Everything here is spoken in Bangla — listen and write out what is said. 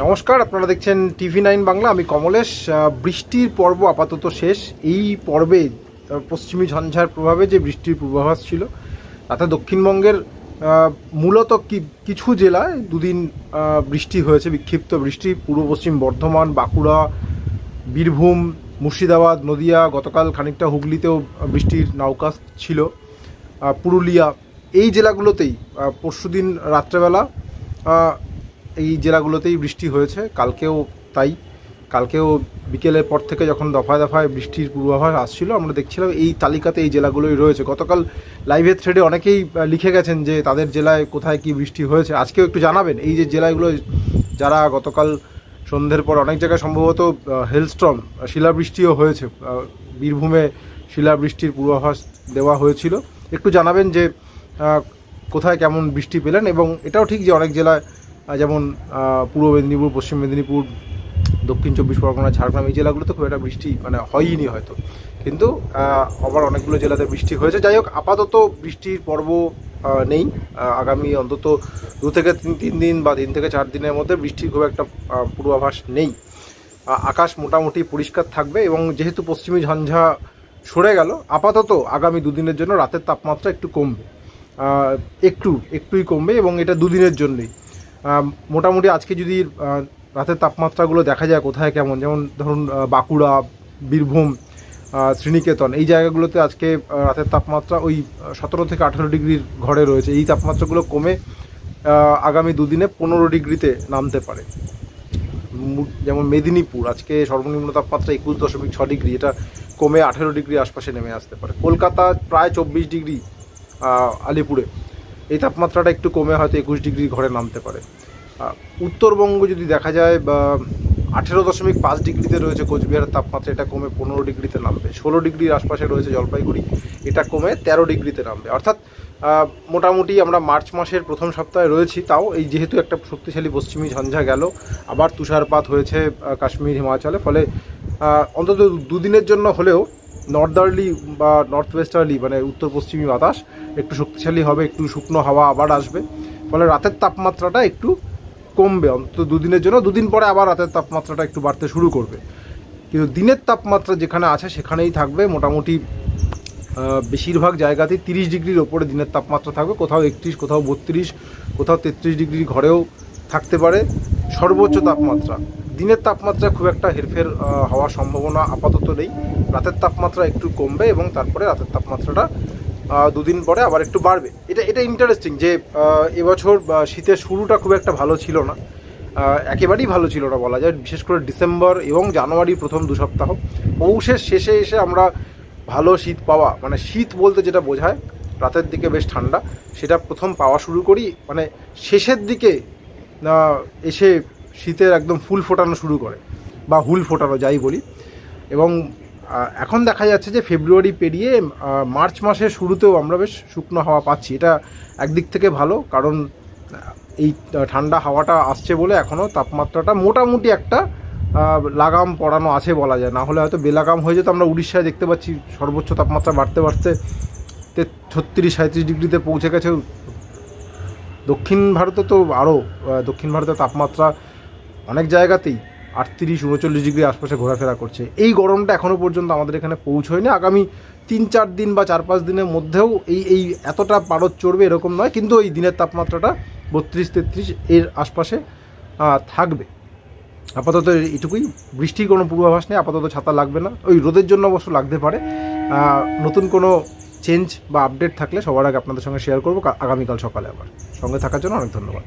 নমস্কার, আপনারা দেখছেন TV9 বাংলা। আমি কমলেশ। বৃষ্টির পর্ব আপাতত শেষ। এই পর্বে পশ্চিমী ঝঞ্ঝার প্রভাবে যে বৃষ্টির পূর্বাভাস ছিল তাতে দক্ষিণবঙ্গের মূলত কিছু জেলায় দুদিন বৃষ্টি হয়েছে, বিক্ষিপ্ত বৃষ্টি। পূর্ব পশ্চিম বর্ধমান, বাঁকুড়া, বীরভূম, মুর্শিদাবাদ, নদিয়া, গতকাল খানিকটা হুগলিতেও বৃষ্টির নাউকাস ছিল, পুরুলিয়া, এই জেলাগুলোতেই পরশুদিন রাত্রেবেলা এই জেলাগুলোতেই বৃষ্টি হয়েছে। কালকেও তাই। কালকেও বিকেলের পর থেকে যখন দফায় দফায় বৃষ্টির পূর্বাভাস আসছিল, আমরা দেখছিলাম এই তালিকাতে এই জেলাগুলোই রয়েছে। গতকাল লাইভের থ্রেডে অনেকেই লিখে গেছেন যে তাদের জেলায় কোথায় কি বৃষ্টি হয়েছে। আজকেও একটু জানাবেন এই যে জেলাগুলো যারা গতকাল সন্ধ্যের পর অনেক জায়গায় সম্ভবত হেলস্টর্ম, শিলাবৃষ্টিও হয়েছে। বীরভূমে শিলাবৃষ্টির পূর্বাভাস দেওয়া হয়েছিল। একটু জানাবেন যে কোথায় কেমন বৃষ্টি পেলেন। এবং এটাও ঠিক যে অনেক জেলায় যেমন পূর্ব মেদিনীপুর, পশ্চিম মেদিনীপুর, দক্ষিণ চব্বিশ পরগনা, ঝাড়গ্রাম, এই জেলাগুলোতে খুব একটা বৃষ্টি হয়নি হয়তো, কিন্তু আবার অনেকগুলো জেলাতে বৃষ্টি হয়েছে। যাই হোক, আপাতত বৃষ্টির পর্ব নেই। আগামী অন্তত 2 থেকে 3 দিন বা 3 থেকে 4 দিনের মধ্যে বৃষ্টির খুব একটা পূর্বাভাস নেই। আকাশ মোটামুটি পরিষ্কার থাকবে এবং যেহেতু পশ্চিমী ঝঞ্ঝা সরে গেল, আপাতত আগামী 2 দিনের জন্য রাতের তাপমাত্রা একটু কমবে, একটুই কমবে এবং এটা 2 দিনের জন্যই। মোটামুটি আজকে যদি রাতের তাপমাত্রাগুলো দেখা যায় কোথায় কেমন, যেমন ধরুন বাঁকুড়া, বীরভূম, শ্রীনিকেতন, এই জায়গাগুলোতে আজকে রাতের তাপমাত্রা ওই 17 থেকে 18 ডিগ্রির ঘরে রয়েছে। এই তাপমাত্রাগুলো কমে আগামী 2 দিনে 15 ডিগ্রিতে নামতে পারে। যেমন মেদিনীপুর আজকে সর্বনিম্ন তাপমাত্রা 21.6 ডিগ্রি, এটা কমে 18 ডিগ্রি আশপাশে নেমে আসতে পারে। কলকাতা প্রায় 24 ডিগ্রি, আলিপুরে এই তাপমাত্রাটা একটু কমে হয়তো 21 ডিগ্রির ঘরে নামতে পারে। উত্তরবঙ্গ যদি দেখা যায় 18.5 ডিগ্রিতে রয়েছে কোচবিহারের তাপমাত্রা, এটা কমে 15 ডিগ্রিতে নামবে। 16 ডিগ্রির আশপাশে রয়েছে জলপাইগুড়ি, এটা কমে 13 ডিগ্রিতে নামবে। অর্থাৎ মোটামুটি আমরা মার্চ মাসের প্রথম সপ্তাহে রয়েছি। তাও এই যেহেতু একটা শক্তিশালী পশ্চিমী ঝঞ্ঝা গেল, আবার তুষারপাত হয়েছে কাশ্মীর, হিমাচলে, ফলে অন্তত 2 দিনের জন্য হলেও নর্দার্লি বা নর্থ ওয়েস্টার্লি উত্তর পশ্চিমী বাতাস একটু শক্তিশালী হবে, একটু শুকনো হাওয়া আবার আসবে। ফলে রাতের তাপমাত্রাটা একটু কমবে অন্তত 2 দিনের জন্য। 2 দিন পরে আবার রাতের তাপমাত্রাটা একটু বাড়তে শুরু করবে, কিন্তু দিনের তাপমাত্রা যেখানে আছে সেখানেই থাকবে। মোটামুটি বেশিরভাগ জায়গাতেই 30 ডিগ্রির ওপরে দিনের তাপমাত্রা থাকবে। কোথাও 31, কোথাও 32, কোথাও 33 ডিগ্রির ঘরেও থাকতে পারে সর্বোচ্চ তাপমাত্রা। দিনের তাপমাত্রা খুব একটা হেরফের হওয়ার সম্ভাবনা আপাতত নেই। রাতের তাপমাত্রা একটু কমবে এবং তারপরে রাতের তাপমাত্রাটা 2 দিন পরে আবার একটু বাড়বে। এটা ইন্টারেস্টিং যে এবছর শীতের শুরুটা খুব একটা ভালো ছিল না, একেবারেই ভালো ছিল না বলা যায়। বিশেষ করে ডিসেম্বর এবং জানুয়ারির প্রথম 2 সপ্তাহ, পৌষের শেষে এসে আমরা ভালো শীত পাওয়া, শীত বলতে যেটা বোঝায় রাতের দিকে বেশ ঠান্ডা, সেটা প্রথম পাওয়া শুরু করি শেষের দিকে এসে শীতের একদম ফুল ফোটানো শুরু করে, বা হুল ফোটানো যাই বলি। এবং এখন দেখা যাচ্ছে যে ফেব্রুয়ারি পেরিয়ে মার্চ মাসের শুরুতেও আমরা বেশ শুকনো হাওয়া পাচ্ছি। এটা একদিক থেকে ভালো, কারণ এই ঠান্ডা হাওয়াটা আসছে বলে এখনও তাপমাত্রাটা মোটামুটি একটা লাগাম পড়ানো আছে বলা যায়। না হলে হয়তো বেলাগাম হয়ে যেত। আমরা উড়িষ্যায় দেখতে পাচ্ছি সর্বোচ্চ তাপমাত্রা বাড়তে বাড়তে 36-37 ডিগ্রিতে পৌঁছে গেছে। দক্ষিণ ভারতে তো আরও, দক্ষিণ ভারতের তাপমাত্রা অনেক জায়গাতেই 38-39 ডিগ্রি আশপাশে ঘোরাফেরা করছে। এই গরমটা এখনও পর্যন্ত আমাদের এখানে পৌঁছয়নি। আগামী 3-4 দিন বা 4-5 দিনের মধ্যেও এই এতটা পারদ চড়বে এরকম নয়, কিন্তু এই দিনের তাপমাত্রাটা 32-33 এর আশপাশে থাকবে। আপাতত এটুকুই। বৃষ্টির কোনো পূর্বাভাস নেই, আপাতত ছাতা লাগবে না। ওই রোদের জন্য অবশ্য লাগতে পারে। নতুন কোনো চেঞ্জ বা আপডেট থাকলে সবার আগে আপনাদের সঙ্গে শেয়ার করবো আগামীকাল সকালে। আবার সঙ্গে থাকার জন্য অনেক ধন্যবাদ।